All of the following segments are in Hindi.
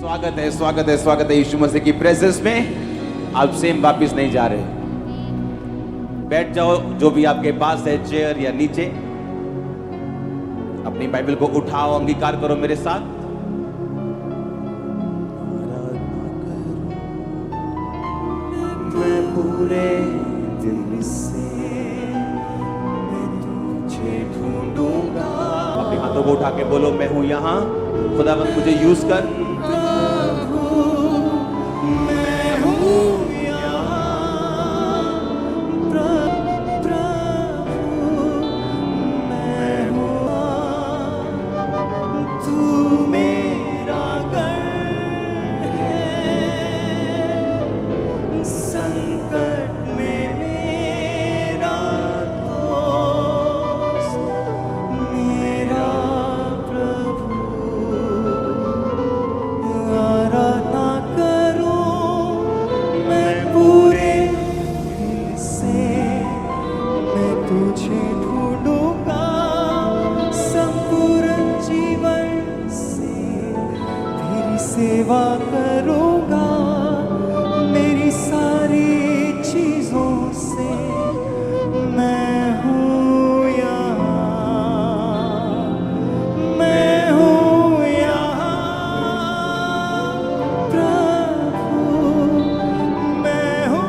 स्वागत है यीशु मसीह की प्रेजेंस में। आप सेम वापिस नहीं जा रहे। बैठ जाओ, जो भी आपके पास है, चेयर या नीचे। अपनी बाइबल को उठाओ, अंगीकार करो मेरे साथ। मैं पूरे दिल से मैं तुझे ढूंढूंगा। अपने हाथों को उठा के बोलो, मैं हूं यहाँ, खुदावंद मुझे यूज कर। सेवा करूंगा मेरी सारी चीजों से। मैं हूँ यहाँ, मैं हूँ यहाँ प्रभु, मैं हूँ।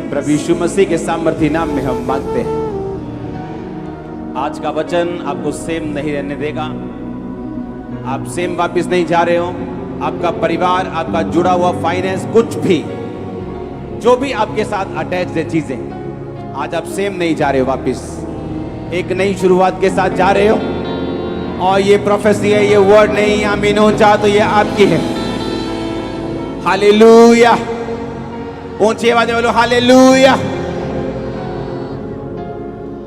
प्रभु यीशु मसीह के सामर्थी नाम में हम मांगते हैं। आज का वचन आपको सेम नहीं रहने देगा। आप सेम वापस नहीं जा रहे हो। आपका परिवार, आपका जुड़ा हुआ फाइनेंस, कुछ भी जो भी आपके साथ अटैच है चीजें, आज आप सेम नहीं जा रहे हो। वापस एक नई शुरुआत के साथ जा रहे हो। और ये प्रोफेसी है, ये वर्ड नहीं आमीन हो चाह तो ये आपकी है। हालेलुया। ऊंची आवाज में बोलो हालेलुया।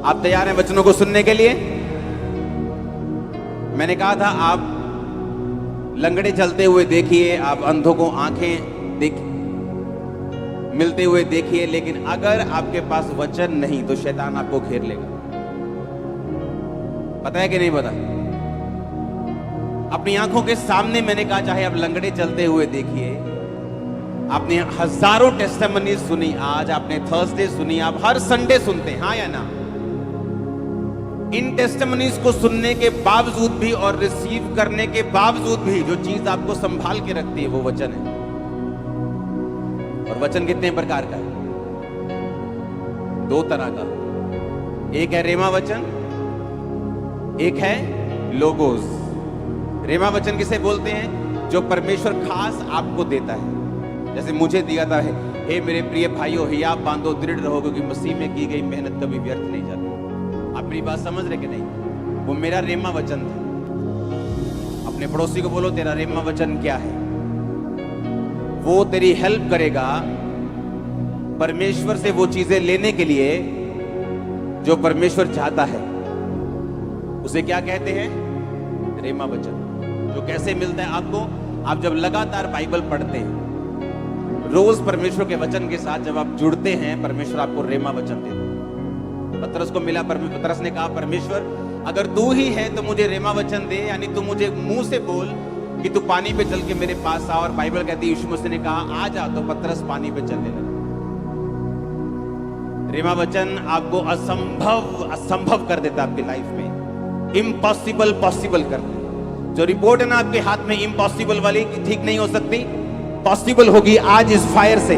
आप तैयार हैं वचनों को सुनने के लिए? मैंने कहा था आप लंगड़े चलते हुए देखिए, आप अंधों को आंखें मिलते हुए देखिए, लेकिन अगर आपके पास वचन नहीं तो शैतान आपको घेर लेगा। पता है कि नहीं पता? अपनी आंखों के सामने मैंने कहा, चाहे आप लंगड़े चलते हुए देखिए। आपने हजारों टेस्टिमनी सुनी, आज आपने थर्सडे सुनी, आप हर संडे सुनते हैं, हाँ या ना? इन टेस्टिमनीज को सुनने के बावजूद भी और रिसीव करने के बावजूद भी जो चीज आपको संभाल के रखती है वो वचन है। और वचन कितने प्रकार का है? दो तरह का। एक है रेमा वचन, एक है लोगोस। रेमा वचन किसे बोलते हैं? जो परमेश्वर खास आपको देता है। जैसे मुझे दिया था, हे मेरे प्रिय भाइयों, हियाव बांधो, दृढ़ रहो, क्योंकि मसीह में की गई मेहनत कभी व्यर्थ नहीं जाती। आप मेरी बात समझ रहे कि नहीं? वो मेरा रेमा वचन था। अपने पड़ोसी को बोलो, तेरा रेमा वचन क्या है? वो तेरी हेल्प करेगा परमेश्वर से वो चीजें लेने के लिए जो परमेश्वर चाहता है। उसे क्या कहते हैं? रेमा वचन। जो कैसे मिलता है आपको? आप जब लगातार बाइबल पढ़ते हैं, रोज परमेश्वर के वचन के साथ जब आप जुड़ते हैं, परमेश्वर आपको रेमा वचन देता है। पतरस को मिला, पतरस ने कहा, परमेश्वर अगर तू ही है तो मुझे रेमा वचन दे, यानी तू मुझे मुंह से बोल कि तू पानी पे चल के मेरे पास आ। और बाइबल कहती है, यीशु मसीह ने कहा आ जा, तो पतरस पानी पे चलने लगा। रेमा वचन आपको असंभव कर देता आपकी लाइफ में, इम्पॉसिबल पॉसिबल कर देता। जो रिपोर्ट है ना आपके हाथ में इम्पॉसिबल वाली, ठीक नहीं हो सकती, पॉसिबल होगी आज इस फायर से।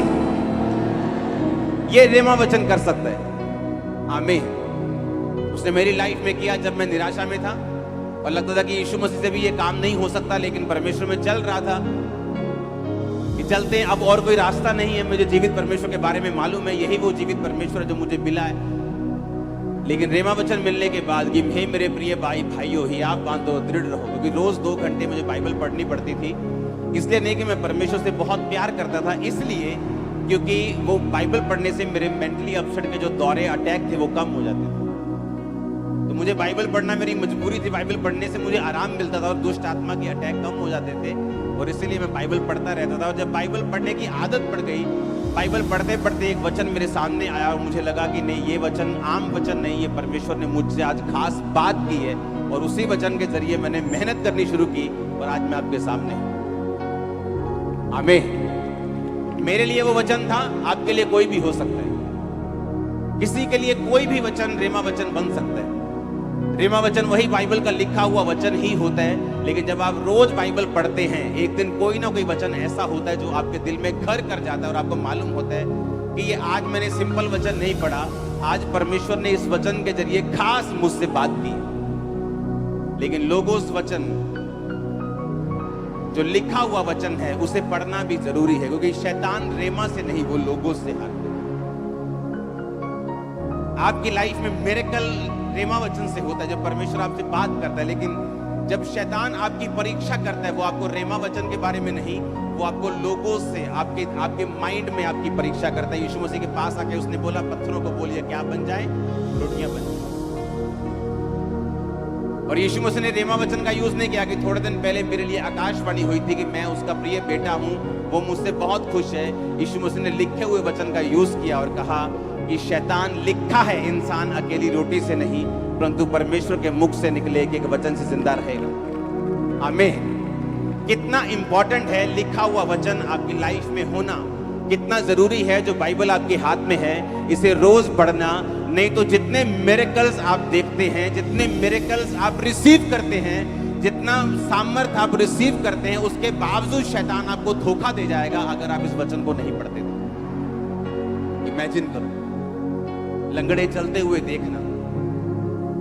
ये रेमा वचन कर सकता है। आमीन। उसने मेरी लाइफ में किया जब मैं निराशा में था और लगता था कि यीशु मसीह से भी ये काम नहीं हो सकता, लेकिन परमेश्वर में चल रहा था कि चलते हैं, अब और कोई रास्ता नहीं है। मुझे जीवित परमेश्वर के बारे में मालूम है, यही वो जीवित परमेश्वर है जो मुझे मिला है। लेकिन रेमा वचन मिलने के बाद कि हे मेरे प्रिय भाइयों, हियाव बांधो, दृढ़ रहो, क्योंकि रोज 2 घंटे मुझे बाइबल पढ़नी पड़ती थी। इसलिए नहीं कि मैं परमेश्वर से बहुत प्यार करता था, इसलिए क्योंकि वो बाइबल पढ़ने से मेरे मेंटली अपसेट के जो दौरे, अटैक थे, वो कम हो जाते थे। तो मुझे बाइबल पढ़ना मेरी मजबूरी थी। बाइबल पढ़ने से मुझे आराम मिलता था और दुष्ट आत्मा के अटैक कम हो जाते थे, और इसीलिए मैं बाइबल पढ़ता रहता था। और जब बाइबल पढ़ने की आदत पड़ गई, बाइबल पढ़ते पढ़ते एक वचन मेरे सामने आया और मुझे लगा कि नहीं, ये वचन आम वचन नहीं, ये परमेश्वर ने मुझसे आज खास बात की है। और उसी वचन के जरिए मैंने मेहनत करनी शुरू की और आज मैं आपके सामने हूं। आमीन। मेरे लिए वो वचन था, आपके लिए कोई भी हो सकता है। किसी के लिए कोई भी वचन रेमा वचन बन सकता है। रेमा वचन वही बाइबल का लिखा हुआ वचन ही होता है, लेकिन जब आप रोज बाइबल पढ़ते हैं, एक दिन कोई ना कोई वचन ऐसा होता है जो आपके दिल में घर कर जाता है और आपको मालूम होता है कि ये आज मैंने सिंपल वचन नहीं पढ़ा, आज परमेश्वर ने इस वचन के जरिए खास मुझसे बात की। लेकिन लोगोस वचन, जो लिखा हुआ वचन है, उसे पढ़ना भी जरूरी है, क्योंकि शैतान रेमा से नहीं, वो लोगोस से हारता है। आपकी लाइफ में मिरेकल रेमा वचन से होता है, जब परमेश्वर आपसे बात करता है। लेकिन जब शैतान आपकी परीक्षा करता है, वो आपको रेमा वचन के बारे में नहीं, वो आपको लोगोस से, आपके माइंड में आपकी परीक्षा करता है। यीशु मसीह के पास आके उसने बोला, पत्थरों को बोलिए क्या बन जाए, रोटियां बन जाए। और यीशु मसीह ने रेमा वचन का यूज नहीं किया कि थोड़े दिन पहले मेरे लिए आकाशवाणी हुई थी कि मैं उसका प्रिय बेटा हूं, वो मुझसे बहुत खुश है। यीशु मसीह ने लिखे हुए वचन का यूज किया और कहा कि शैतान, लिखा है इंसान अकेली रोटी से नहीं परंतु परमेश्वर के मुख से निकले एक वचन से जिंदा रहेगा। आमीन। कितना इंपॉर्टेंट है लिखा हुआ वचन आपकी लाइफ में होना, कितना जरूरी है जो बाइबल आपके हाथ में है, इसे रोज पढ़ना। नहीं तो जितने मिरेकल्स आप देखते हैं, जितने मिरेकल्स आप रिसीव करते हैं, जितना सामर्थ आप रिसीव करते हैं, उसके बावजूद शैतान आपको धोखा दे जाएगा अगर आप इस वचन को नहीं पढ़ते तो। इमेजिन करो, लंगड़े चलते हुए देखना,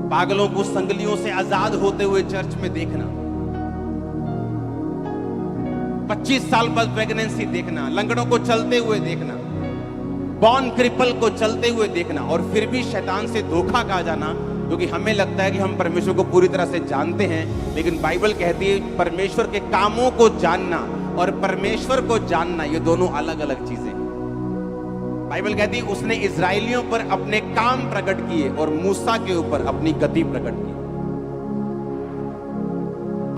पागलों को संगलियों से आजाद होते हुए चर्च में देखना, 25 साल बाद प्रेगनेंसी देखना, लंगड़ों को चलते हुए देखना, बॉर्न क्रिपल को चलते हुए देखना, और फिर भी शैतान से धोखा खा जाना, क्योंकि हमें लगता है कि हम परमेश्वर को पूरी तरह से जानते हैं। लेकिन बाइबल कहती है परमेश्वर के कामों को जानना और परमेश्वर को जानना, ये दोनों अलग अलग चीजें। बाइबल कहती है उसने इजराइलियों पर अपने काम प्रकट किए और मूसा के ऊपर अपनी गति प्रकट की।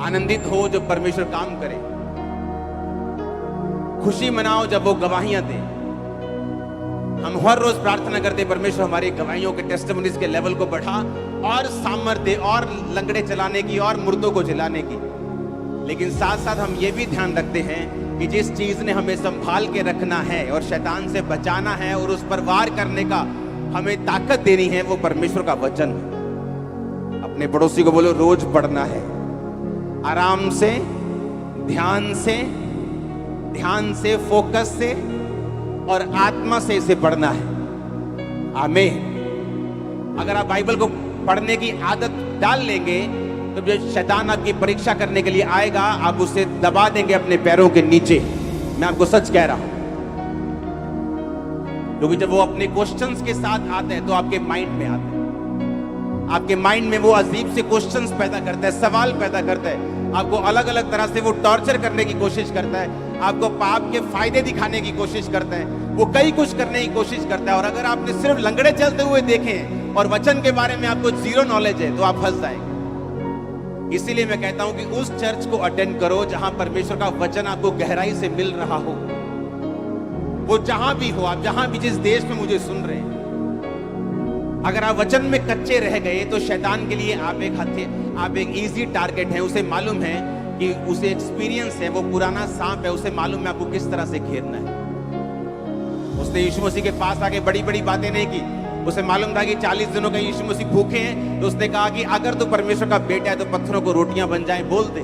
आनंदित हो जब परमेश्वर काम करे, खुशी मनाओ जब वो गवाहियां दे। हम हर रोज प्रार्थना करते, परमेश्वर हमारी गवाहियों के टेस्टिमोनीज के लेवल को बढ़ा और सामर्थ्य दे, और लंगड़े चलाने की और मुर्दों को जिलाने की। लेकिन साथ साथ हम ये भी ध्यान रखते हैं कि जिस चीज ने हमें संभाल के रखना है और शैतान से बचाना है और उस पर वार करने का हमें ताकत देनी है, वो परमेश्वर का वचन है। अपने पड़ोसी को बोलो, रोज पढ़ना है, आराम से, ध्यान से, फोकस से और आत्मा से इसे पढ़ना है। आमीन। अगर आप बाइबल को पढ़ने की आदत डाल लेंगे तो जब शैतान आपकी परीक्षा करने के लिए आएगा, आप उसे दबा देंगे अपने पैरों के नीचे। मैं आपको सच कह रहा हूं, क्योंकि जब वो अपने क्वेश्चंस के साथ आता है तो आपके माइंड में आता है। आपके माइंड में वो अजीब से क्वेश्चंस पैदा करता है, सवाल पैदा करता है, आपको अलग अलग तरह से वो टॉर्चर करने की कोशिश करता है, आपको पाप के फायदे दिखाने की कोशिश करता है, वो कई कुछ करने की कोशिश करता है। और अगर आपने सिर्फ लंगड़े चलते हुए देखे और वचन के बारे में आपको जीरो नॉलेज है तो आप फंस जाएंगे। इसीलिए मैं कहता हूं कि उस चर्च को अटेंड करो जहां परमेश्वर का वचन आपको गहराई से मिल रहा हो। वो जहां भी हो, आप जहां भी, जिस देश में मुझे सुन रहे हैं, अगर आप वचन में कच्चे रह गए तो शैतान के लिए आप एक इजी टारगेट हैं। उसे मालूम है कि उसे एक्सपीरियंस है, वो पुराना सांप है, उसे मालूम है आपको किस तरह से घेरना है। उसने यीशु मसीह के पास आके बड़ी बड़ी बातें नहीं की। उसे मालूम था कि 40 दिनों का यीशु मसीह भूखे हैं, तो उसने कहा कि अगर तू परमेश्वर का बेटा है तो पत्थरों को रोटियां बन जाएं, बोल दे।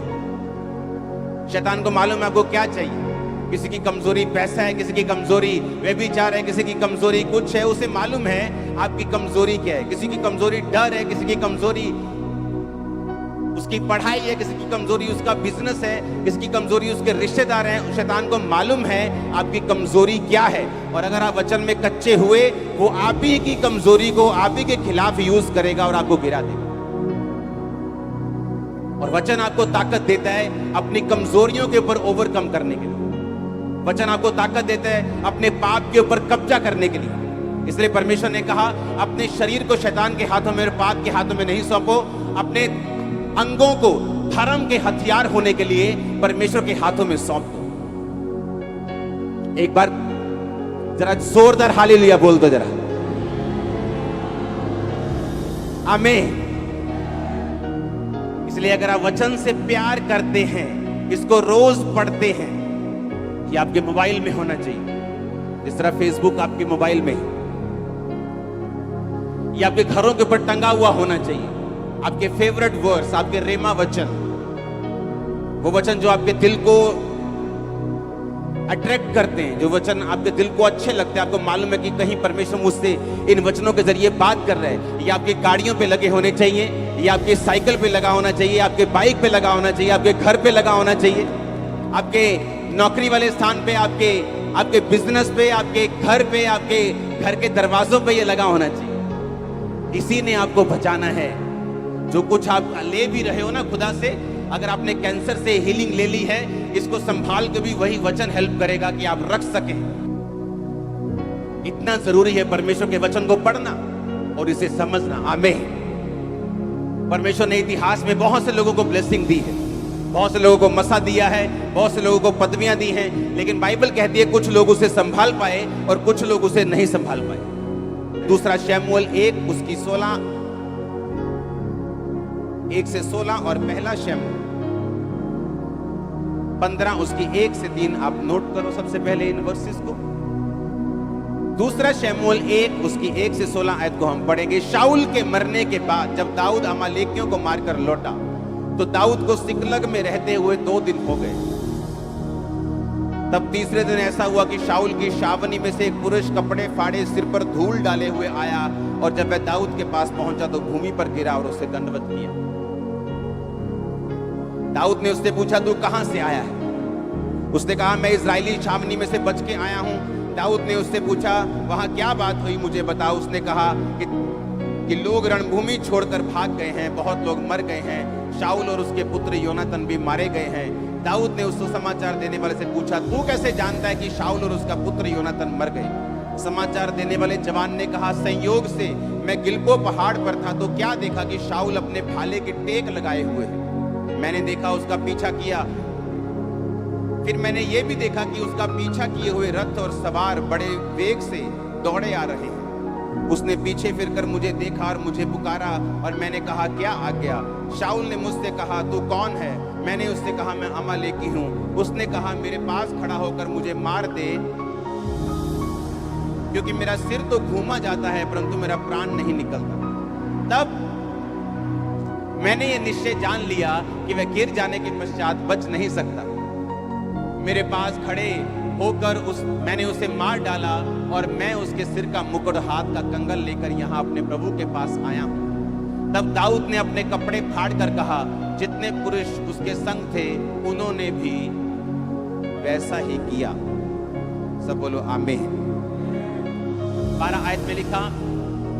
शैतान को मालूम है आपको क्या चाहिए। किसी की कमजोरी पैसा है, किसी की कमजोरी व्यभिचार है, किसी की कमजोरी कुछ है, उसे मालूम है आपकी कमजोरी क्या है। किसी की कमजोरी डर है, किसी की कमजोरी उसकी पढ़ाई है, किसी की कमजोरी उसका बिजनेस है, किसी की कमजोरी उसके रिश्तेदार हैं। शैतान को मालूम है आपकी कमजोरी क्या है, और अगर आप वचन में कच्चे हुए, वो आप ही की कमजोरी को आप ही के खिलाफ यूज करेगा और आपको गिरा देगा। और वचन आपको ताकत देता है अपनी कमजोरियों के ऊपर ओवरकम करने के लिए। वचन आपको ताकत देता है अपने पाप के ऊपर कब्जा करने के लिए। इसलिए परमेश्वर ने कहा, अपने शरीर को शैतान के हाथों में, पाप के हाथों में नहीं सौंपो, अपने अंगों को धर्म के हथियार होने के लिए परमेश्वर के हाथों में सौंप दो। एक बार जरा जोरदार हालेलुया बोल दो जरा। आमीन। इसलिए अगर आप वचन से प्यार करते हैं, इसको रोज पढ़ते हैं, ये आपके मोबाइल में होना चाहिए, जिस तरह फेसबुक आपके मोबाइल में है। ये आपके घरों के ऊपर टंगा हुआ होना चाहिए। आपके फेवरेट वर्ड्स, आपके रेमा वचन, वो वचन जो आपके दिल को अट्रैक्ट करते हैं, जो वचन आपके दिल को अच्छे लगते हैं, आपको मालूम है कि कहीं परमेश्वर मुझसे इन वचनों के जरिए बात कर रहे हैं। ये आपकी गाड़ियों पे लगे होने चाहिए, ये आपके साइकिल पे लगा होना चाहिए, आपके बाइक पे लगा होना चाहिए, आपके घर पे लगा होना चाहिए, आपके नौकरी वाले स्थान पे, आपके बिजनेस पे, आपके घर पे, आपके घर के दरवाजों पे ये लगा होना चाहिए। इसी ने आपको बचाना है। जो कुछ आप ले भी रहे हो ना खुदा से, अगर आपने कैंसर से हीलिंग ले ली है, इसको संभाल के भी वही वचन हेल्प करेगा कि आप रख सकें। इतना जरूरी है परमेश्वर के वचन को पढ़ना और इसे समझना। आमीन। परमेश्वर ने इतिहास में बहुत से लोगों को ब्लेसिंग दी है, बहुत से लोगों को मसा दिया है, बहुत से लोगों को पदवियां दी हैं, लेकिन बाइबल कहती है कुछ लोग उसे संभाल पाए और कुछ लोग उसे नहीं संभाल पाए। दूसरा शमूएल 1 उसकी 1 से 16 और पहला शमूएल 15 उसकी 1 से 3 आप नोट करो सबसे पहले इन वर्सेस को। दूसरा शमूएल 1 उसकी 1 से 16 आयत को हम पढ़ेंगे। शाऊल के मरने के बाद जब दाऊद अमालेकियों को मारकर लौटा तो दाऊद को सिकलग में रहते हुए 2 दिन हो गए। तब तीसरे दिन ऐसा हुआ कि शाऊल की छावनी में से एक पुरुष कपड़े फाड़े सिर पर धूल डाले हुए आया और जब वह दाऊद के पास पहुंचा तो भूमि पर गिरा और उसे दंडवत किया। दाऊद ने उससे पूछा तू कहां से आया है? उसने कहा मैं इजरायली छावनी में से बच के आया हूं। दाऊद ने उससे पूछा वहां क्या बात हुई मुझे बताओ। उसने कहा कि लोग रणभूमि छोड़कर भाग गए हैं, बहुत लोग मर गए हैं, शाऊल और उसके पुत्र योनातन भी मारे गए हैं। दाऊद ने उसको समाचार देने वाले से पूछा तू कैसे जानता है कि शाऊल और उसका पुत्र योनातन मर गए? समाचार देने वाले जवान ने कहा संयोग से मैं गिलबो पहाड़ पर था तो क्या देखा कि शाऊल अपने भाले की टेक लगाए हुए है। मैंने देखा उसका पीछा किया, फिर मैंने ये भी देखा कि उसका पीछा किए हुए रथ और सवार बड़े वेग से दौड़े आ रहे हैं। उसने पीछे फिरकर मुझे देखा और मुझे पुकारा और मैंने कहा क्या आज्ञा? शाऊल ने मुझसे कहा तू कौन है? मैंने उससे कहा मैं अमालेकी हूं। उसने कहा मेरे पास खड़ा होकर मुझे मार दे, क्योंकि मेरा सिर तो घूमा जाता है परंतु मेरा प्राण नहीं निकलता। तब मैंने ये निश्चय जान लिया कि वह गिर जाने के पश्चात बच नहीं सकता। मेरे पास खड़े होकर मैंने उसे मार डाला और मैं उसके सिर का मुकुट हाथ का कंगन लेकर यहाँ अपने प्रभु के पास आया हूँ। तब दाऊद ने अपने कपड़े फाड़ कर कहा जितने पुरुष उसके संग थे उन्होंने भी वैसा ही किया। सब बोलो आमीन। 12 आयत में लिखा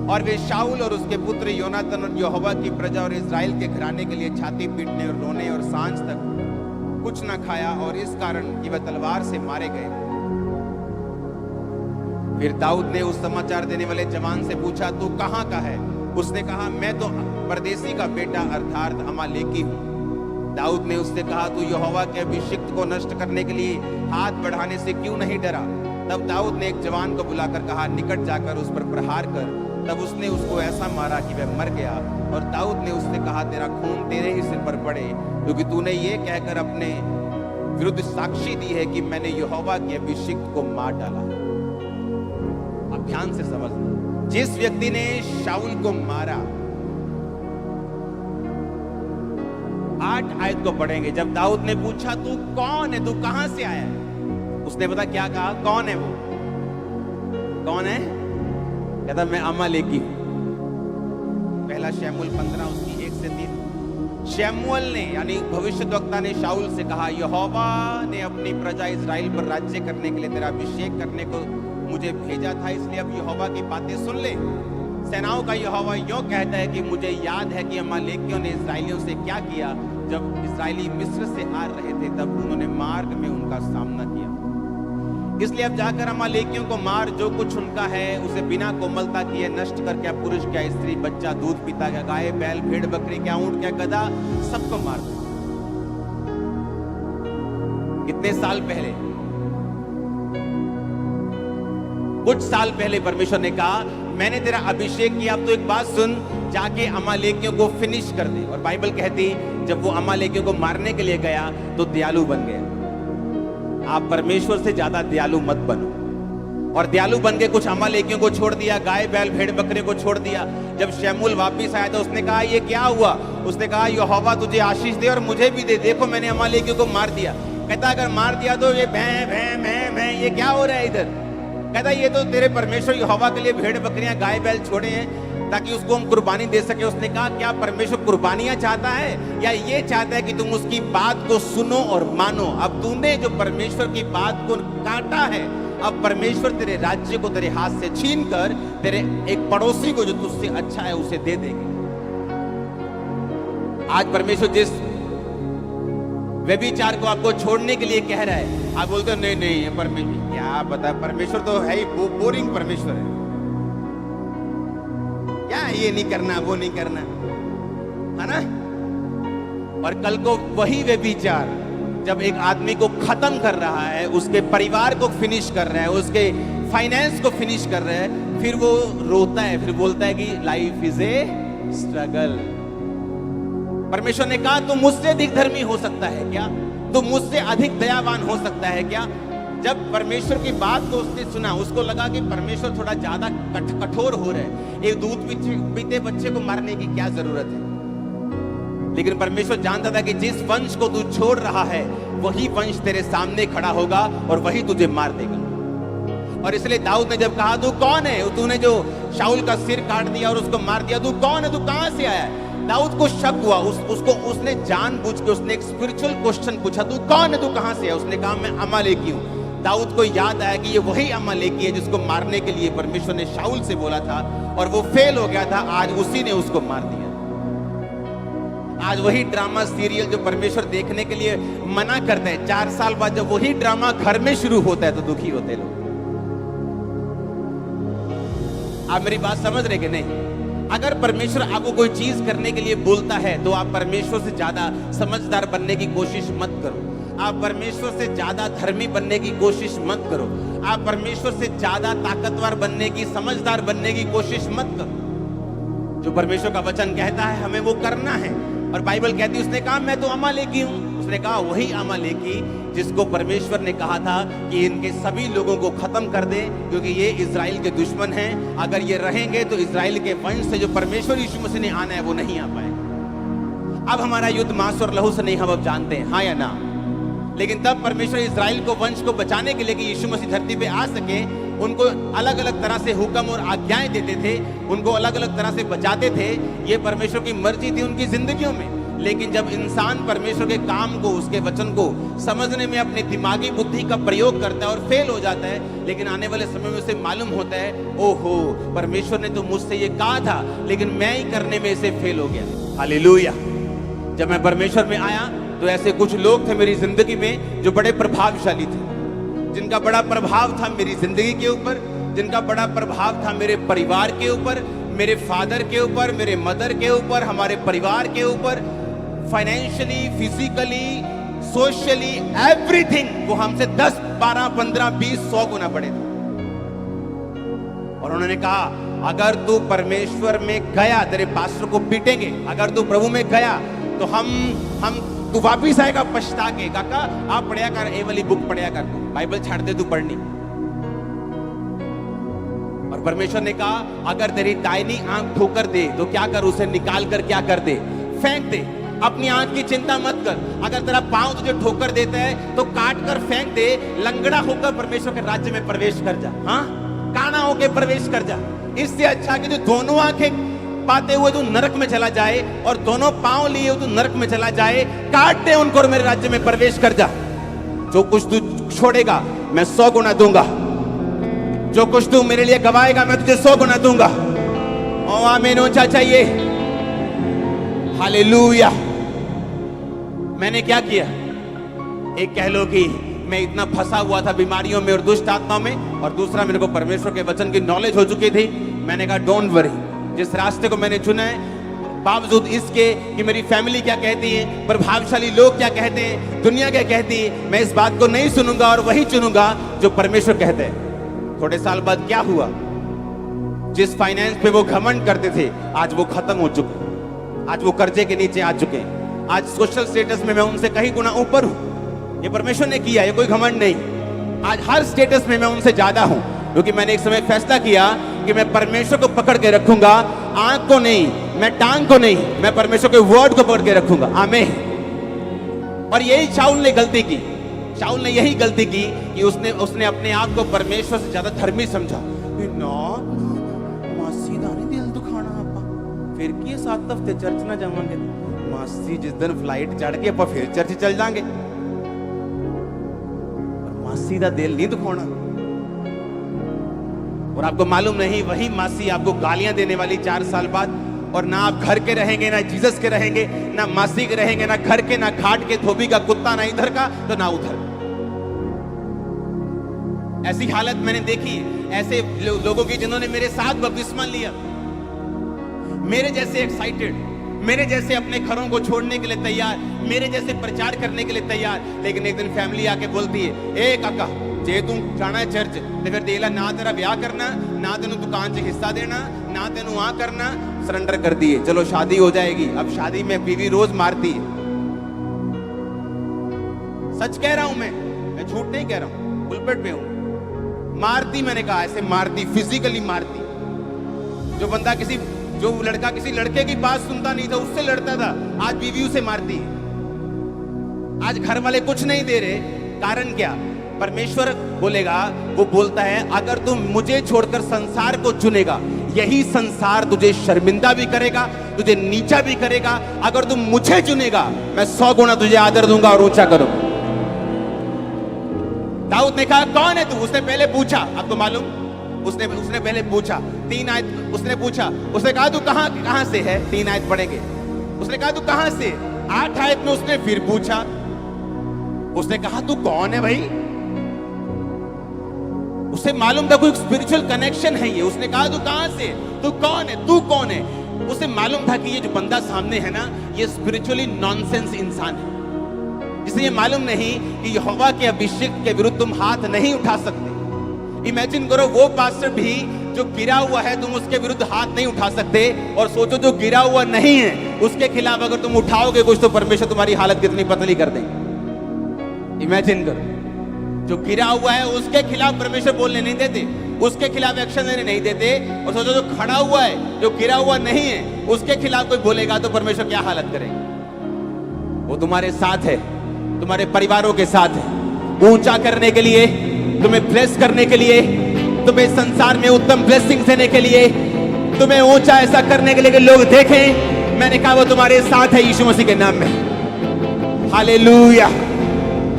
और वे शाऊल और उसके पुत्र योनातन और यहोवा की प्रजा और इजराइल के घराने के लिए छाती पीटने और रोने और सांझ तक कुछ न खाया और इस कारण कि वह तलवार से मारे गए। फिर दाऊद ने उस समाचार देने वाले जवान से पूछा तू कहां का है? उसने कहा मैं तो परदेसी का बेटा अर्थात अमालेकी हूं। दाऊद ने उससे कहा तू यहोवा के अभिषिक्त को नष्ट करने के लिए हाथ बढ़ाने से क्यों नहीं डरा? तब दाऊद ने एक जवान को बुलाकर कहा निकट जाकर उस पर प्रहार कर। तब उसने उसको ऐसा मारा कि वह मर गया और दाऊद ने उससे कहा तेरा खून तेरे ही सिर पर पड़े, क्योंकि तूने ये कहकर अपने विरुद्ध साक्षी दी है कि मैंने यहोवा के अभिषिक्त को मार डाला। अब ध्यान से समझना, जिस व्यक्ति ने शाऊल को मारा, 8 आयत को पढ़ेंगे। जब दाऊद ने पूछा तू कौन है, तू कहां से आया है? उसने पता क्या कहा? कौन है वो? कौन है? कहता मैं अमालेकी हूं। पहला शमूएल 15 उसकी 1 से 3। शमूएल ने यानी भविष्यद्वक्ता ने शाऊल से कहा यहोवा ने अपनी प्रजा इजराइल पर राज्य करने के लिए तेरा अभिषेक करने को मुझे भेजा था, इसलिए अब यहोवा की बातें सुन ले। सेनाओं का यहोवा यूं कहता है कि मुझे याद है कि अमालेकियों ने इजराइलियों से क्या किया। जब इजराइली मिस्र से आ रहे थे तब उन्होंने मार्ग में उनका सामना किया, इसलिए अब जाकर अमालेकियों को मार, जो कुछ उनका है उसे बिना कोमलता किए नष्ट कर, क्या पुरुष क्या स्त्री बच्चा दूध पीता क्या गाय बैल भेड़ बकरी क्या ऊंट क्या गधा, सबको मार दो। कितने साल पहले? कुछ साल पहले परमेश्वर ने कहा मैंने तेरा अभिषेक किया, अब तो एक बात सुन, जाके अमालेकियों को फिनिश कर दे। और बाइबल कहती जब वो अमालेकियों को मारने के लिए गया तो दयालु बन गया। आप परमेश्वर से ज्यादा दयालु मत बनो। और दयालु बन के कुछ अमालेकियों को छोड़ दिया, गाय बैल भेड़ बकरे को छोड़ दिया। जब शमूएल वापिस आया तो उसने कहा ये क्या हुआ? उसने कहा यहोवा तुझे आशीष दे और मुझे भी दे, देखो मैंने अमालेकियों को मार दिया। कहता अगर मार दिया तो ये भैं भैं भैं भैं ये क्या हो रहा है इधर? कहता ये तो तेरे परमेश्वर यहोवा के लिए भेड़ बकरियां गाय बैल छोड़े हैं ताकि उसको हम कुर्बानी दे सके। उसने कहा क्या परमेश्वर कुर्बानियां चाहता है या ये चाहता है कि तुम उसकी बात को सुनो और मानो? अब तूने जो परमेश्वर की बात को काटा है, अब परमेश्वर तेरे राज्य को तेरे हाथ से छीन कर तेरे एक पड़ोसी को जो तुझसे अच्छा है उसे दे देंगे। आज परमेश्वर जिस व्यभिचार को आपको छोड़ने के लिए कह रहा है, आप बोलते हो नहीं नहीं परमेश्वर क्या पता, परमेश्वर तो है ही बोरिंग परमेश्वर है, क्या ये नहीं करना वो नहीं करना, है ना? और कल को वही व्यभिचार जब एक आदमी को खत्म कर रहा है, उसके परिवार को फिनिश कर रहा है, उसके फाइनेंस को फिनिश कर रहा है, फिर वो रोता है, फिर बोलता है कि लाइफ इज ए स्ट्रगल। परमेश्वर ने कहा तुम मुझसे अधिक धर्मी हो सकता है क्या? तुम मुझसे अधिक दयावान हो सकता है क्या? जब परमेश्वर की बात को उसने सुना, उसको लगा कि परमेश्वर थोड़ा ज्यादा कठोर हो रहा है, एक दूध पीते बच्चे को मारने की क्या जरूरत है? लेकिन परमेश्वर जानता था कि जिस वंश को तू छोड़ रहा है वही वंश तेरे सामने खड़ा होगा और वही तुझे मार देगा। और इसलिए दाऊद ने जब कहा तू कौन है, तूने जो शाऊल का सिर काट दिया और उसको मार दिया, तू कौन है, तू कहां से आया है? दाऊद को शक हुआ, उसने जानबूझ के उसने एक स्पिरिचुअल क्वेश्चन पूछा, तू कौन है, तू कहां से है? उसने कहा मैं अमालेकी हूं। दाऊद को याद आया कि ये वही अमालेकी है जिसको मारने के लिए परमेश्वर ने शाऊल से बोला था और वो फेल हो गया था, आज उसी ने उसको मार दिया। आज वही ड्रामा सीरियल जो परमेश्वर देखने के लिए मना करता है, 4 साल बाद जब वही ड्रामा घर में शुरू होता है तो दुखी होते लोग। आप मेरी बात समझ रहे कि नहीं? अगर परमेश्वर आपको कोई चीज करने के लिए बोलता है तो आप परमेश्वर से ज्यादा समझदार बनने की कोशिश मत करो। आप परमेश्वर से ज्यादा धर्मी बनने की कोशिश मत करो। आप परमेश्वर से ज्यादा ताकतवर बनने की, समझदार बनने की कोशिश मत करो। जो परमेश्वर का वचन कहता है हमें वो करना है। और बाइबल कहती है, उसने कहा मैं तो अमालेकी हूं। उसने कहा वही अमालेकी जिसको परमेश्वर ने कहा था कि इनके सभी लोगों को खत्म कर दे क्योंकि ये इजराइल के दुश्मन हैं। अगर ये रहेंगे तो इजराइल के वंश से जो परमेश्वर यीशु मसीह ने आना है वो नहीं आ पाएगा। अब हमारा युद्ध मांस और लहू से नहीं, हम अब जानते हैं, हाँ या ना? लेकिन तब परमेश्वर इजराइल को वंश को बचाने के लिए कि यीशु मसीह धरती पे आ सके, उनको अलग अलग तरह से हुक्म और आज्ञाएं देते थे, उनको अलग अलग तरह से बचाते थे। ये परमेश्वर की मर्जी थी उनकी जिंदगियों में। लेकिन जब इंसान परमेश्वर के काम को, उसके वचन को समझने में अपनी दिमागी बुद्धि का प्रयोग करता है और फेल हो जाता है, लेकिन आने वाले समय में उसे मालूम होता है ओहो परमेश्वर ने तो मुझसे ये कहा था लेकिन मैं ही करने में इसे फेल हो गया। हालेलुया। जब मैं परमेश्वर में आया तो ऐसे कुछ लोग थे मेरी जिंदगी में जो बड़े प्रभावशाली थे, जिनका बड़ा प्रभाव था मेरी जिंदगी के ऊपर, जिनका बड़ा प्रभाव था मेरे परिवार के ऊपर, मेरे फादर के ऊपर, मेरे मदर के ऊपर, हमारे परिवार के ऊपर, फाइनेंशियली, फिजिकली, सोशली, एवरीथिंग। वो हमसे 10, 12, 15, 20, 100 गुना बड़े थे। और उन्होंने कहा अगर तू परमेश्वर में गया, तेरे पास्टर को पीटेंगे। अगर तू प्रभु में गया तो हम तू वापिस आएगा पछता के। काका आप पढ़िया कर, ए वाली बुक पढ़िया कर, तू बाइबल छाड़ दे, तू पढ़नी। और परमेश्वर ने कहा अगर तेरी दाहिनी आंख ठोकर दे तो क्या कर, उसे निकाल कर क्या कर दे, फेंक दे। अपनी आंख की चिंता मत कर। अगर तेरा पांव तुझे ठोकर देता है तो काट कर फेंक दे। लंगड़ा होकर परमेश्वर के राज्य में प्रवेश कर जा। हाँ, काना होकर प्रवेश कर जा। इससे अच्छा कि तू दोनों आंखें पाते हुए तू नरक में चला जाए और दोनों पांव लिए तू नरक में चला जाए। काट दे उनको और मेरे राज्य में प्रवेश कर जा। जो कुछ तू छोड़ेगा मैं 100 गुना दूंगा। जो कुछ तू मेरे लिए गवाएगा मैं तुझे 100 गुना दूंगा। ओ आमीन, ऊंचा चाहिए। हालेलुया। मैंने क्या किया? एक कह लो कि मैं इतना फंसा हुआ था बीमारियों में और दुष्ट आत्माओं में, और दूसरा मेरे को परमेश्वर के वचन की नॉलेज हो चुकी थी। मैंने कहा डोंट वरी, जिस रास्ते को मैंने चुना है, बावजूद इसके कि मेरी फैमिली क्या कहती है, प्रभावशाली लोग क्या कहते हैं, दुनिया क्या कहती है, मैं इस बात को नहीं सुनूंगा और वही चुनूंगा जो परमेश्वर कहते हैं। थोड़े साल बाद क्या हुआ? जिस फाइनेंस पे वो घमंड करते थे आज वो खत्म हो चुके। आज वो कर्जे के नीचे आ चुके हैं। आज सोशल स्टेटस में मैं उनसे कहीं गुना ऊपर हूं। ये परमेश्वर ने किया, ये कोई घमंड नहीं। आज हर स्टेटस में मैं उनसे ज्यादा हूं, क्योंकि मैंने एक समय फैसला किया कि मैं परमेश्वर को पकड़ के रखूंगा, आंख को नहीं, मैं टांग को नहीं, मैं परमेश्वर के वर्ड को पकड़ के रखूंगा। आमीन। और यही शाऊल ने गलती की। शाऊल ने यही गलती की कि उसने अपने आप को परमेश्वर से ज्यादा धर्मी समझा। मासी दा नहीं दिल दुखाना आपा, फिर की 7 हफ्ते चर्च ना जावांगे, मासी जिस दिन फ्लाइट चढ़ के आप फिर चर्च चल जाएंगे, मासी दा दिल नहीं दुखाना। और आपको मालूम नहीं, वही मासी आपको गालियां देने वाली 4 साल बाद, और ना आप घर के रहेंगे, ना जीसस के रहेंगे, ना मासी के रहेंगे, ना घर के, ना खाट के, धोबी का कुत्ता, ना इधर का तो ना उधर। ऐसी हालत मैंने देखी ऐसे लोगों की जिन्होंने मेरे साथ बपतिस्मा लिया, मेरे जैसे एक्साइटेड, मेरे जैसे अपने घरों को छोड़ने के लिए तैयार, मेरे जैसे प्रचार करने के लिए तैयार, लेकिन एक दिन फैमिली आके बोलती है, ए काका जे तू जाना है चर्च ते फिर देला ना तेरा ब्याह करना, ना तेनू दुकान से हिस्सा देना, ना तेनू आ करना, सरेंडर कर दिए, चलो शादी हो जाएगी। अब शादी में बीवी रोज मारती है। सच कह रहा हूं मैं झूठ नहीं कह रहा हूं, पुलपिट पे हूं। मारती, मैंने कहा ऐसे मारती, फिजिकली मारती। जो लड़का किसी लड़के की बात सुनता नहीं था, उससे लड़ता था, आज बीवी उसे मारती है। आज घर वाले कुछ नहीं दे रहे, कारण क्या? परमेश्वर बोलेगा, वो बोलता है, अगर तुम मुझे छोड़कर संसार को चुनेगा, यही संसार तुझे शर्मिंदा भी करेगा, तुझे नीचा भी करेगा। अगर तुम मुझे चुनेगा, मैं 100 गुना तुझे आदर दूंगा और ऊंचा करूंगा। दाऊद ने कहा, कौन है तू? उसने पहले पूछा, आपको मालूम, उसने पहले पूछा 3 आयत, उसने पूछा, उसने कहा तू कहां से है? 3 आयत पढ़ेंगे। उसने कहा तू कहां से? 8 आयत में उसने फिर पूछा, उसने कहा तू कौन है भाई? उसे मालूम था कोई स्पिरिचुअल कनेक्शन है ये। उसने कहा तू कहां से, तू कौन है, तू कौन है? उसे मालूम था कि ये जो बंदा सामने है ना, ये स्पिरिचुअली नॉनसेंस इंसान है, जिसे ये मालूम नहीं कि यहोवा के अभिषेक के विरुद्ध तुम हाथ नहीं उठा सकते। इमेजिन करो, वो पास्टर भी जो गिरा हुआ है, तुम उसके विरुद्ध हाथ नहीं उठा सकते, और सोचो जो गिरा हुआ नहीं है उसके खिलाफ अगर तुम उठाओगे कुछ, तो परमेश्वर तुम्हारी हालत कितनी पतली कर देंगे। इमेजिन करो, जो गिरा हुआ है उसके खिलाफ परमेश्वर बोलने नहीं देते, उसके खिलाफ एक्शन लेने नहीं देते, और सोचो जो खड़ा हुआ है, जो गिरा हुआ नहीं है, उसके खिलाफ कोई बोलेगा तो परमेश्वर क्या हालत करेगा? वो तुम्हारे साथ है, तुम्हारे परिवारों के साथ है, ऊंचा करने के लिए, तुम्हें ब्लेस करने के लिए, तुम्हें संसार में उत्तम ब्लेसिंग देने के लिए, तुम्हें ऊंचा ऐसा करने के लिए कि लोग देखें। मैंने कहा वो तुम्हारे साथ है यीशु मसीह के नाम में। Hallelujah,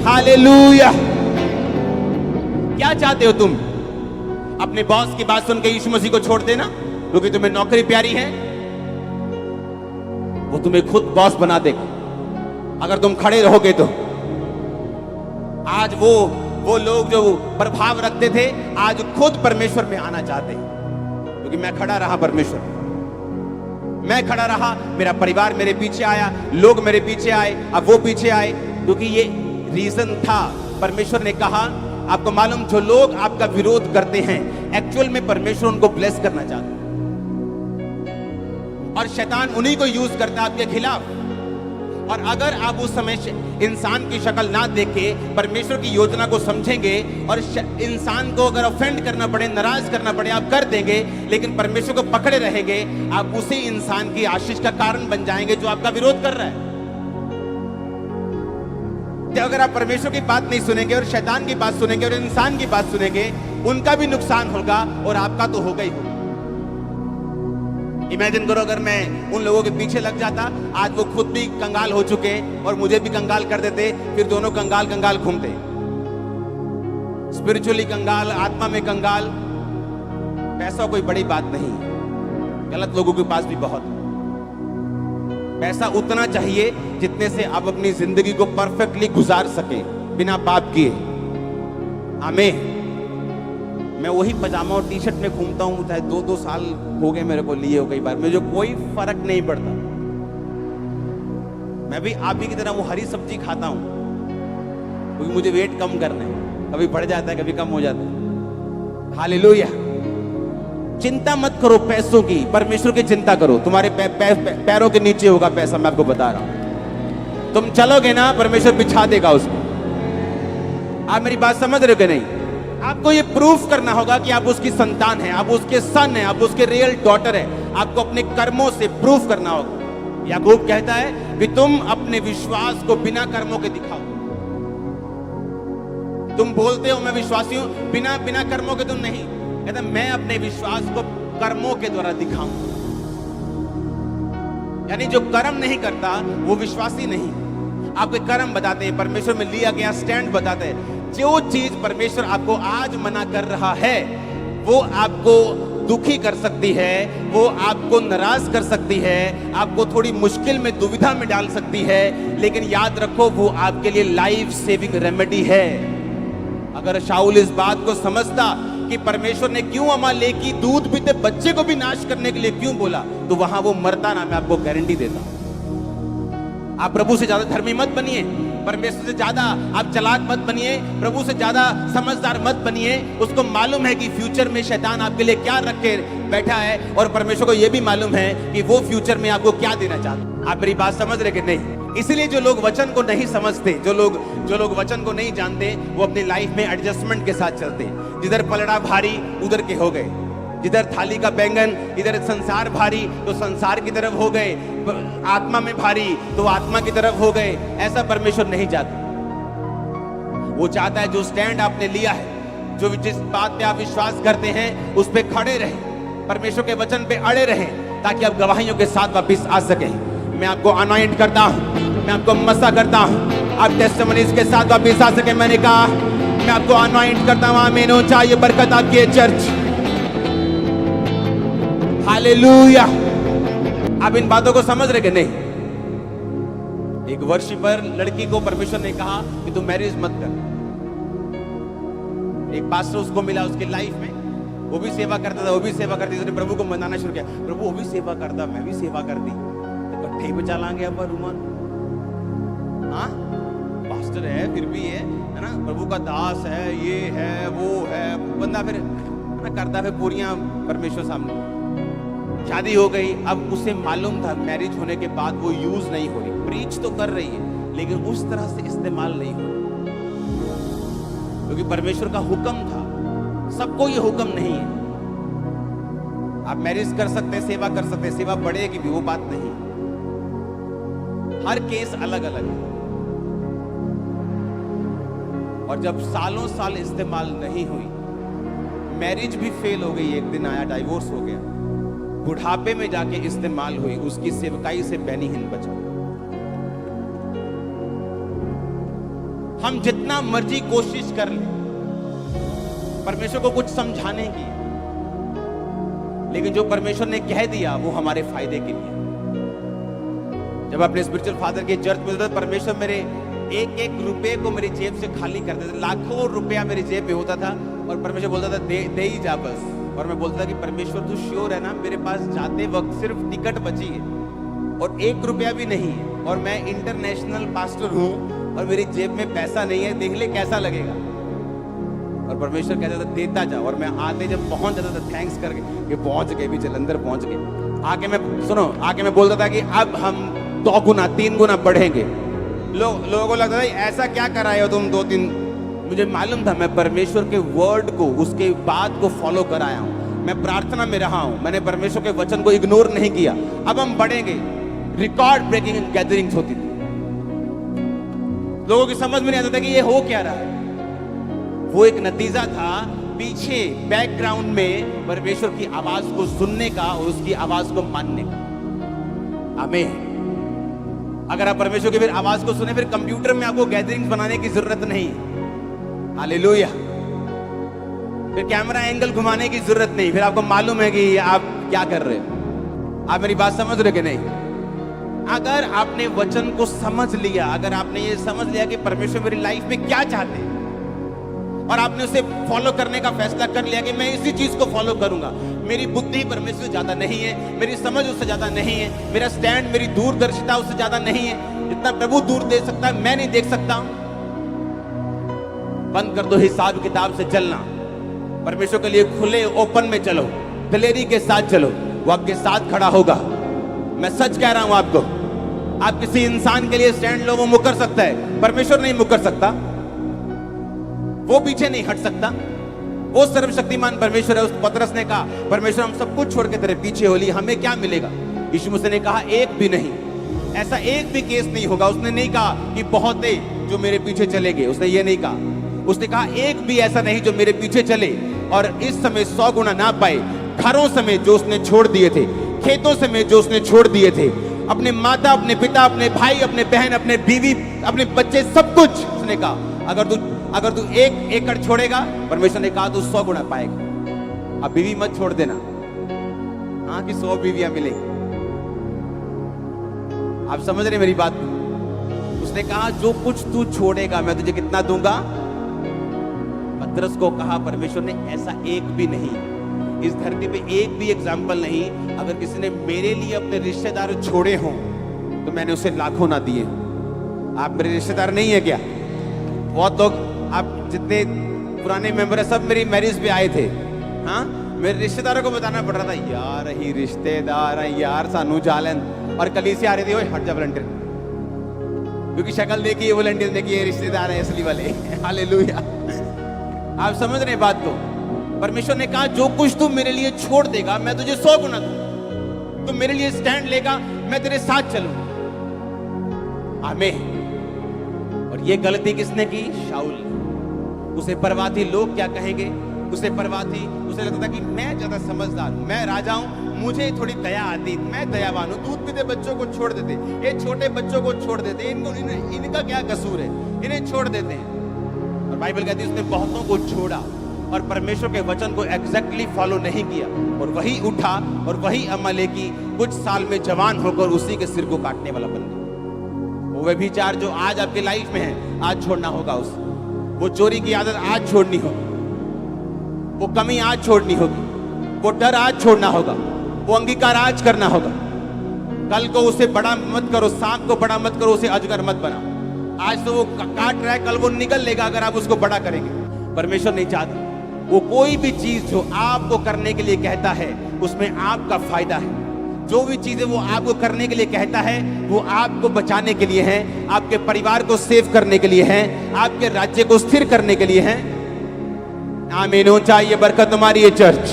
hallelujah. क्या चाहते हो तुम? अपने बॉस की बात सुन के यीशु मसीह को छोड़ देना क्योंकि तुम्हें नौकरी प्यारी है? वो तुम्हें खुद बॉस बना देगा अगर तुम खड़े रहोगे तो। आज वो लोग जो प्रभाव रखते थे, आज खुद परमेश्वर में आना चाहते हैं, क्योंकि मैं खड़ा रहा परमेश्वर, मैं खड़ा रहा, मेरा परिवार मेरे पीछे आया, लोग मेरे पीछे आए, अब वो पीछे आए, क्योंकि ये रीजन था। परमेश्वर ने कहा, आपको मालूम, जो लोग आपका विरोध करते हैं, एक्चुअल में परमेश्वर उनको ब्लेस करना चाहता है, और शैतान उन्हीं को यूज करता है आपके खिलाफ। और अगर आप उस समय इंसान की शक्ल ना देख के परमेश्वर की योजना को समझेंगे, और इंसान को अगर ऑफेंड करना पड़े, नाराज करना पड़े, आप कर देंगे, लेकिन परमेश्वर को पकड़े रहेंगे, आप उसी इंसान की आशीष का कारण बन जाएंगे जो आपका विरोध कर रहा है। तो अगर आप परमेश्वर की बात नहीं सुनेंगे और शैतान की बात सुनेंगे और इंसान की बात सुनेंगे, उनका भी नुकसान होगा और आपका तो होगा ही होगा। इमेजिन करो, अगर मैं उन लोगों के पीछे लग जाता, आज वो खुद भी कंगाल हो चुके और मुझे भी कंगाल कर देते, फिर दोनों कंगाल कंगाल घूमते, स्पिरिचुअली कंगाल, आत्मा में कंगाल। पैसा कोई बड़ी बात नहीं, गलत लोगों के पास भी बहुत पैसा उतना चाहिए जितने से आप अपनी जिंदगी को परफेक्टली गुजार सके बिना पाप किए। आमीन। मैं वही पजामा और टी शर्ट में घूमता हूं, चाहे 2-2 साल हो गए मेरे को लिए हो, कई बार मुझे कोई फर्क नहीं पड़ता। मैं भी आप ही की तरह वो हरी सब्जी खाता हूं, क्योंकि मुझे वेट कम करना है, कभी बढ़ जाता है कभी कम हो जाता है। हालेलुया। चिंता मत करो पैसों की, परमेश्वर की चिंता करो। तुम्हारे पैरों के नीचे होगा पैसा, मैं आपको बता रहा हूं। तुम चलोगे ना, परमेश्वर बिछा देगा उसको। आप मेरी बात समझ रहे हो कि नहीं? आपको ये प्रूफ करना होगा कि आप उसकी संतान हैं, आप उसके सन हैं, आप उसके रियल डॉटर हैं। आपको अपने कर्मों से प्रूफ करना होगा। याकूब कहता है कि तुम अपने विश्वास को बिना कर्मों के दिखाओ। तुम बोलते हो मैं विश्वासी हूं, बिना कर्मों के तुम नहीं। कहता मैं अपने विश्वास को कर्मों के द्वारा दिखाऊं। यानी जो कर्म नहीं करता वो विश्वासी नहीं। आपके कर्म बताते हैं, परमेश्वर में लिया गया स्टैंड बताते हैं। जो चीज परमेश्वर आपको आज मना कर रहा है वो आपको दुखी कर सकती है, वो आपको नाराज कर सकती है, आपको थोड़ी मुश्किल में, दुविधा में डाल सकती है, लेकिन याद रखो वो आपके लिए लाइफ सेविंग रेमेडी है। अगर शाऊल इस बात को समझता कि परमेश्वर ने क्यों अमालेकी दूध पीते बच्चे को भी नाश करने के लिए क्यों बोला, तो वहां वो मरता ना। मैं आपको गारंटी देता हूं। आप प्रभु से ज्यादा धर्मी मत बनिए, परमेश्वर से ज्यादा आप चालाक मत बनिए, प्रभु से ज्यादा समझदार मत बनिए। उसको मालूम है कि फ्यूचर में शैतान आपके लिए क्या रख के बैठा है, और परमेश्वर को यह भी मालूम है कि वो फ्यूचर में आपको क्या देना चाहता। आप मेरी बात समझ रहे कि नहीं? इसलिए जो लोग वचन को नहीं समझते, जो लोग वचन को नहीं जानते, वो अपनी लाइफ में एडजस्टमेंट के साथ चलते हैं। जिधर पलड़ा भारी उधर के हो गए, जिधर थाली का बैंगन इधर संसार भारी तो संसार की तरफ हो गए, आत्मा में भारी तो आत्मा की तरफ हो गए। ऐसा परमेश्वर नहीं चाहता। वो चाहता है जो स्टैंड आपने लिया है, जो जिस बात पे आप विश्वास करते हैं उस पे खड़े रहें, परमेश्वर के वचन पे अड़े रहें, ताकि आप गवाहियों के साथ वापस आ सकें। मैं आपको अनॉइंट करता हूं, मैं आपको मसा करता हूं, आप टेस्टिमनीज के साथ वापस आ सके। मैंने कहा मैं आपको अनॉइंट करता हूं। आमीन हो। चाहिए बरकत आपकी है चर्च। हालेलुया। आप इन बातों को समझ रहे कि नहीं? एक वर्शिपर लड़की को परमेश्वर ने कहा कि तू मैरिज मत कर। एक पास्टर उसको मिला उसकी लाइफ में, वो भी सेवा करता था, वो भी सेवा करती, उसने प्रभु को मनाना शुरू किया। प्रभु वो भी सेवा करता, मैं भी सेवा करती, इकट्ठे बचा लांगे अब रूमान। हाँ, पास्टर है फिर भी है ना, प्रभु का दास है, ये है वो है, बंदा फिर ना करता फिर पूरियां परमेश्वर सामने। शादी हो गई, अब उसे मालूम था मैरिज होने के बाद वो यूज नहीं हो रही, प्रीच तो कर रही है लेकिन उस तरह से इस्तेमाल नहीं हो रही, क्योंकि परमेश्वर का हुक्म था। सबको ये हुक्म नहीं है। आप मैरिज कर सकते हैं, सेवा कर सकते हैं, सेवा बढ़ेगी भी, वो बात नहीं। हर केस अलग अलग है, और जब सालों साल इस्तेमाल नहीं हुई, मैरिज भी फेल हो गई, एक दिन आया डाइवोर्स हो गया, बुढ़ापे में जाके इस्तेमाल हुई, उसकी सेवकाई से बेनीहीन बचा। हम जितना मर्जी कोशिश कर ले परमेश्वर को कुछ समझाने की, लेकिन जो परमेश्वर ने कह दिया वो हमारे फायदे के लिए। जब अपने स्पिरिचुअल फादर के चर्च में होता था, परमेश्वर मेरे एक एक रुपए को मेरी जेब से खाली कर देते थे। लाखों रुपया मेरी जेब में होता था और परमेश्वर बोलता था दे ही जा बस। और मैं बोलता था कि परमेश्वर तू श्योर है ना, मेरे पास जाते वक्त सिर्फ टिकट बची है और 1 रुपया भी नहीं है, और मैं इंटरनेशनल पास्टर हूं और मेरी जेब में पैसा नहीं है, देख ले कैसा लगेगा। और परमेश्वर कहता था देता जा, और मैं आते जब पहुंच जाता था थैंक्स करके कि पहुंच गए भी, जलंधर पहुंच गए। आके मैं बोलता था कि अब हम 2 गुना 3 गुना बढ़ेंगे। लोगों को लगता था ऐसा क्या कराए हो तुम 2-3। मुझे मालूम था मैं परमेश्वर के वर्ड को, उसके बात को फॉलो कराया हूं, मैं प्रार्थना में रहा हूं, मैंने परमेश्वर के वचन को इग्नोर नहीं किया। अब हम बढ़ेंगे। रिकॉर्ड ब्रेकिंग गैदरिंग्स होती थी, लोगों की समझ में नहीं आता था कि ये हो क्या रहा है। वो एक नतीजा था पीछे बैकग्राउंड में परमेश्वर की आवाज को सुनने का और उसकी आवाज को मानने का। आमीन। अगर आप परमेश्वर की फिर आवाज को सुने, फिर कंप्यूटर में आपको गैदरिंग्स बनाने की जरूरत नहीं है। हालेलुया। फिर कैमरा एंगल घुमाने की जरूरत नहीं, फिर आपको मालूम है कि आप क्या कर रहे हो। आप मेरी बात समझ रहे कि नहीं? अगर आपने वचन को समझ लिया, अगर आपने ये समझ लिया कि परमेश्वर मेरी लाइफ में क्या चाहते हैं, और आपने उसे फॉलो करने का फैसला कर लिया कि मैं इसी चीज को फॉलो करूंगा, मेरी बुद्धि परमेश्वर से ज्यादा नहीं है, मेरी समझ उससे ज्यादा नहीं है, मेरा स्टैंड, मेरी दूरदर्शिता उससे ज्यादा नहीं है, जितना प्रभु दूर देख सकता है मैं नहीं देख सकता हूं। बंद कर दो हिसाब किताब से चलना, परमेश्वर के लिए खुले ओपन में चलो, दिलेरी के साथ चलो, वो आपके साथ खड़ा होगा। मैं सच कह रहा हूं आपको, आप किसी इंसान के लिए स्टैंड लो, वो मुकर सकता है, परमेश्वर नहीं मुकर सकता। वो पीछे नहीं हट सकता। वो सर्वशक्तिमान परमेश्वर है। उस पतरस ने कहा, परमेश्वर हम सब कुछ छोड़ के तेरे पीछे हो लिए, हमें क्या मिलेगा? यीशु मसीह ने कहा, एक भी नहीं, ऐसा एक भी केस नहीं होगा। उसने नहीं कहा कि बहुत है जो मेरे पीछे चले गए, उसने ये नहीं कहा। उसने कहा एक भी ऐसा नहीं जो मेरे पीछे चले और इस समय 100 गुना ना पाए। घरों समेत जो उसने छोड़ दिए थे, खेतों समेत जो उसने छोड़ दिए थे, अपने माता, अपने पिता, अपने भाई, अपने बहन, अपने बीवी, अपने बच्चे, सब कुछ। उसने कहा अगर तू 1 एकड़ छोड़ेगा, परमेश्वर ने कहा तू 100 गुना पाएगा। अब बीवी मत छोड़ देना, हाँ कि 100 बीवियां मिलेगी। आप समझ रहे मेरी बात? उसने कहा जो कुछ तू छोड़ेगा मैं तुझे कितना दूंगा। पतरस को कहा परमेश्वर ने, ऐसा एक भी नहीं, इस धरती पे एक भी एग्जाम्पल नहीं, अगर किसी ने मेरे लिए अपने रिश्तेदार छोड़े हों तो मैंने उसे लाखों ना दिए। आप मेरे रिश्तेदार नहीं है क्या? बहुत लोग, आप जितने पुराने मेंबर है सब मेरी मैरिज पे आए थे। हाँ, मेरे रिश्तेदारों को बताना पड़ रहा था, यार ही रिश्तेदार है यार, सानू जालन। और कलीसिया आ रही थी, ओए हट जा वॉलंटियर, क्योंकि शक्ल देखी है, वॉलंटियर देखी है, रिश्तेदार है असली वाले। हालेलुया। आप समझ रहे बात को? परमेश्वर ने कहा जो कुछ तू मेरे लिए छोड़ देगा मैं तुझे 100 गुना दूं। तू मेरे लिए स्टैंड लेगा, मैं तेरे साथ चलूंगा। आमीन। और ये गलती किसने की? शाऊल ने। उसे परवाह थी लोग क्या कहेंगे, उसे परवाह थी, उसे लगता था कि मैं ज्यादा समझदार हूं, मैं राजा हूं, मुझे थोड़ी दया आती, मैं दयावान हूं। दूध पीते बच्चों को छोड़ देते, ये छोटे बच्चों को छोड़ देते, इनका क्या कसूर है, इन्हें छोड़ देते हैं। और बाइबल कहती है उसने बहुतों को छोड़ा और परमेश्वर के वचन को एग्जैक्टली फॉलो नहीं किया, और वही उठा और वही अमालेकी कुछ साल में जवान होकर उसी के सिर को काटने वाला बन गया। वो व्यभिचार जो आज आपके लाइफ में है, आज छोड़ना होगा उसे। वो चोरी की आदत आज छोड़नी होगी, वो कमी आज छोड़नी होगी, वो डर आज छोड़ना होगा, वो अंगीकार आज करना होगा। कल को उसे बड़ा मत करो, सांप को बड़ा मत करो, उसे अजगर मत बनाओ। आज तो वो काट रहा है, कल वो निकल लेगा अगर आप उसको बड़ा करेंगे। परमेश्वर नहीं चाहता वो कोई भी चीज जो आपको करने के लिए कहता है उसमें आपका फायदा है। जो भी चीजें वो आपको करने के लिए कहता है वो आपको बचाने के लिए है, आपके परिवार को सेव करने के लिए है, आपके राज्य को स्थिर करने के लिए है। आमीन हो चाहिए बरकत तुम्हारी ये चर्च।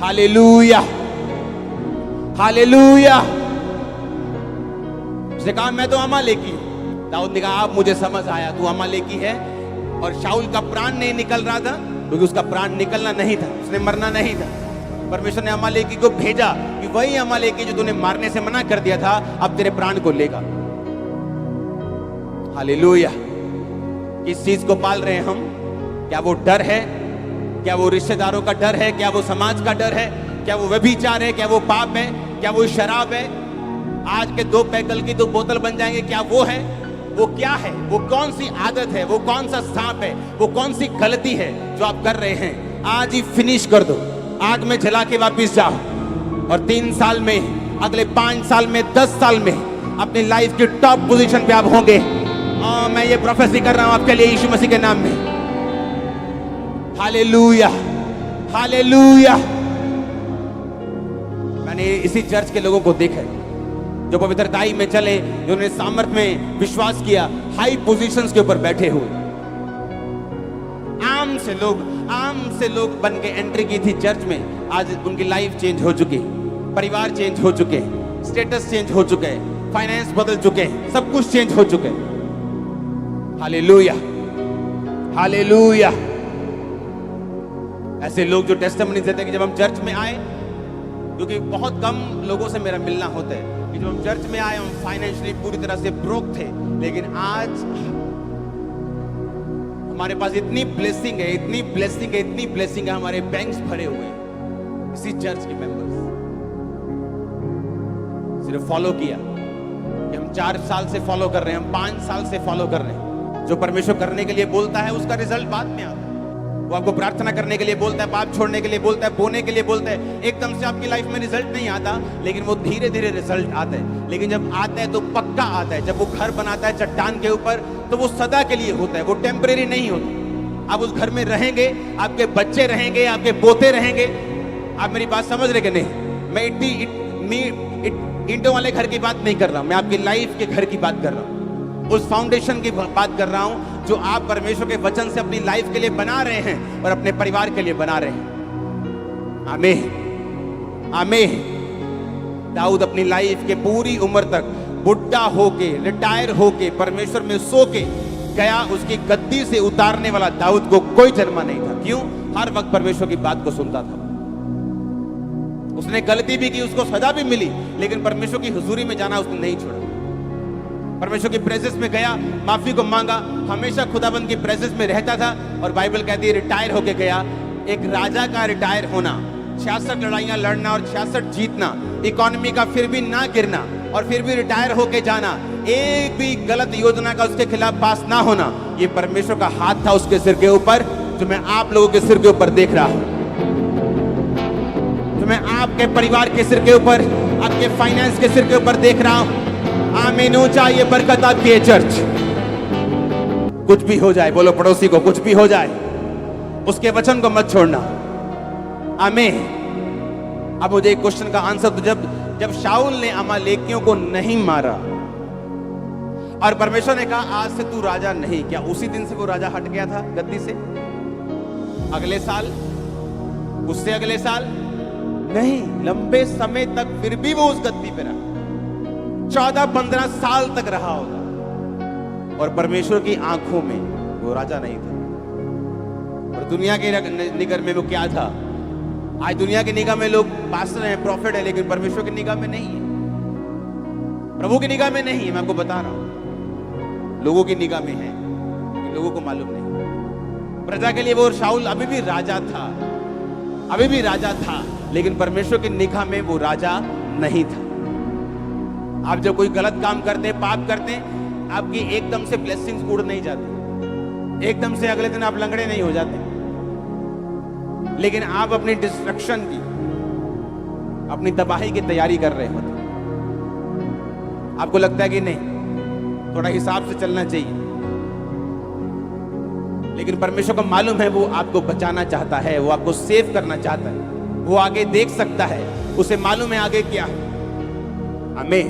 Hallelujah, hallelujah. उसने कहा मैं तो अमालेकी हूं। दाऊद ने कहा अब मुझे समझ आया तू अमालेकी है। और शाऊल का प्राण नहीं निकल रहा था क्योंकि उसका प्राण निकलना नहीं था, उसने मरना नहीं था। परमेश्वर ने अमालेकी को भेजा कि वही अमालेकी जो तूने मारने से मना कर दिया था अब तेरे प्राण को लेगा। हालेलुया। किस चीज को पाल रहे हैं हम? क्या वो डर है? क्या वो रिश्तेदारों का डर है? क्या वो समाज का डर है? क्या वो व्यभिचार है? क्या वो पाप है? क्या वो शराब है? आज के 2 पैकल की 2 बोतल बन जाएंगे, क्या वो है? वो क्या है? वो कौन सी आदत है? वो कौन सा सांप है? वो कौन सी गलती है जो आप कर रहे हैं? आज ही फिनिश कर दो, आग में जला के वापिस जाओ और 3 साल में, अगले 5 साल में, 10 साल में अपनी लाइफ की टॉप पोजीशन पे आप होंगे। मैं ये प्रोफेसी कर रहा हूं आपके लिए यीशु मसीह के नाम में। Hallelujah, hallelujah. मैंने इसी चर्च के लोगों को देखा जो पवित्रताई में चले, जिन्होंने सामर्थ में विश्वास किया, हाई पोजीशंस के ऊपर बैठे हुए। आम से लोग बन के एंट्री की थी चर्च में। आज उनकी लाइफ चेंज हो चुकी, परिवार चेंज हो चुके, स्टेटस चेंज हो चुके, फाइनेंस बदल चुके, सब कुछ चेंज हो चुके। Hallelujah, hallelujah. ऐसे लोग जो टेस्टिमनी देते हैं कि जब हम चर्च में आए, क्योंकि बहुत कम लोगों से मेरा मिलना होता है, कि जब हम चर्च में आए हम फाइनेंशियली पूरी तरह से ब्रोक थे, लेकिन आज हमारे पास इतनी ब्लेसिंग है, इतनी ब्लेसिंग है, इतनी ब्लेसिंग है, हमारे बैंक्स भरे हुए हैं इसी चर्च के मेंबर्स। सिर्फ फॉलो किया कि हम 4 साल से फॉलो कर रहे हैं, हम 5 साल से फॉलो कर रहे हैं। जो परमेश्वर करने के लिए बोलता है उसका रिजल्ट बाद में आता है। वो आपको प्रार्थना करने के लिए बोलता है, पाप छोड़ने के लिए बोलता है, बोने के लिए बोलता है। एकदम से आपकी लाइफ में रिजल्ट नहीं आता, लेकिन वो धीरे धीरे रिजल्ट आता है। लेकिन जब आता है तो पक्का आता है। जब वो घर बनाता है चट्टान के ऊपर तो वो सदा के लिए होता है, वो टेम्परेरी नहीं होता। आप उस घर में रहेंगे, आपके बच्चे रहेंगे, आपके पोते रहेंगे। आप मेरी बात समझ रहे कि नहीं? मैं ईंटों वाले घर की बात नहीं कर रहा हूं, मैं आपकी लाइफ के घर की बात कर रहा हूं, उस फाउंडेशन की बात कर रहा हूं जो आप परमेश्वर के वचन से अपनी लाइफ के लिए बना रहे हैं और अपने परिवार के लिए बना रहे हैं। आमीन, आमीन। दाऊद अपनी लाइफ के पूरी उम्र तक बुढ़ा होके, रिटायर होके, परमेश्वर में सो के गया। उसकी गद्दी से उतारने वाला दाऊद को कोई जन्मा नहीं था। क्यों? हर वक्त परमेश्वर की बात को सुनता था। उसने गलती भी की, उसको सजा भी मिली, लेकिन परमेश्वर की हुजूरी में जाना उसने नहीं छोड़ा। परमेश्वर की प्रेजेंस में गया, माफी को मांगा, हमेशा खुदाबंद की प्रेजेंस में रहता था। और बाइबल कहती है रिटायर होके गया। एक राजा का रिटायर होना, 66 लड़ाइयां लड़ना और 66 जीतना, इकोनॉमी का फिर भी ना गिरना और फिर भी रिटायर होके जाना, एक भी गलत योजना का उसके खिलाफ पास ना होना, ये परमेश्वर का हाथ था उसके सिर के ऊपर, जो मैं आप लोगों के सिर के ऊपर देख रहा हूं, जो मैं आपके परिवार के सिर के ऊपर, आपके फाइनेंस के सिर के ऊपर देख रहा हूं। आमीन। ऊंचा ये बरकत आपकी है चर्च। कुछ भी हो जाए, बोलो पड़ोसी को, कुछ भी हो जाए, उसके वचन को मत छोड़ना। आमीन। अब मुझे एक क्वेश्चन का आंसर तो, जब शाऊल ने अमालेकियों को नहीं मारा और परमेश्वर ने कहा आज से तू राजा नहीं, क्या उसी दिन से वो राजा हट गया था गद्दी से? अगले साल, उससे अगले साल नहीं, लंबे समय तक फिर भी वो उस गद्दी पे रहा। 14-15 साल तक रहा होगा और परमेश्वर की आंखों में वो राजा नहीं था। और दुनिया के निगाह में वो क्या था? आज दुनिया की निगाह में लोग पास्टर हैं, प्रॉफिट है, लेकिन परमेश्वर की निगाह में नहीं है, प्रभु की निगाह में नहीं है। मैं आपको बता रहा हूं, लोगों की निगाह में है, लोगों को मालूम नहीं। प्रजा के लिए वो शाऊल अभी भी राजा था, अभी भी राजा था, लेकिन परमेश्वर की निगाह में वो राजा नहीं था। आप जब कोई गलत काम करते, पाप करते, आपकी एकदम से ब्लेसिंग्स उड़ नहीं जाती, एकदम से अगले दिन आप लंगड़े नहीं हो जाते, लेकिन आप अपनी डिस्ट्रक्शन की, अपनी तबाही की तैयारी कर रहे होते। आपको लगता है कि नहीं, थोड़ा हिसाब से चलना चाहिए, लेकिन परमेश्वर को मालूम है वो आपको बचाना चाहता है, वो आपको सेव करना चाहता है, वो आगे देख सकता है, उसे मालूम है आगे क्या है। आमीन।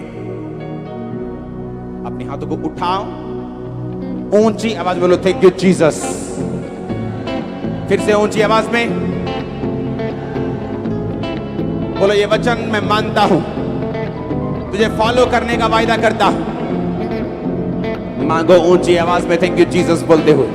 अपने हाथों को उठाओ, ऊंची आवाज बोलो थैंक यू जीसस। फिर से ऊंची आवाज में बोलो ये वचन मैं मानता हूं, तुझे फॉलो करने का वायदा करता हूं। मांगो ऊंची आवाज में थैंक यू जीसस बोलते हुए।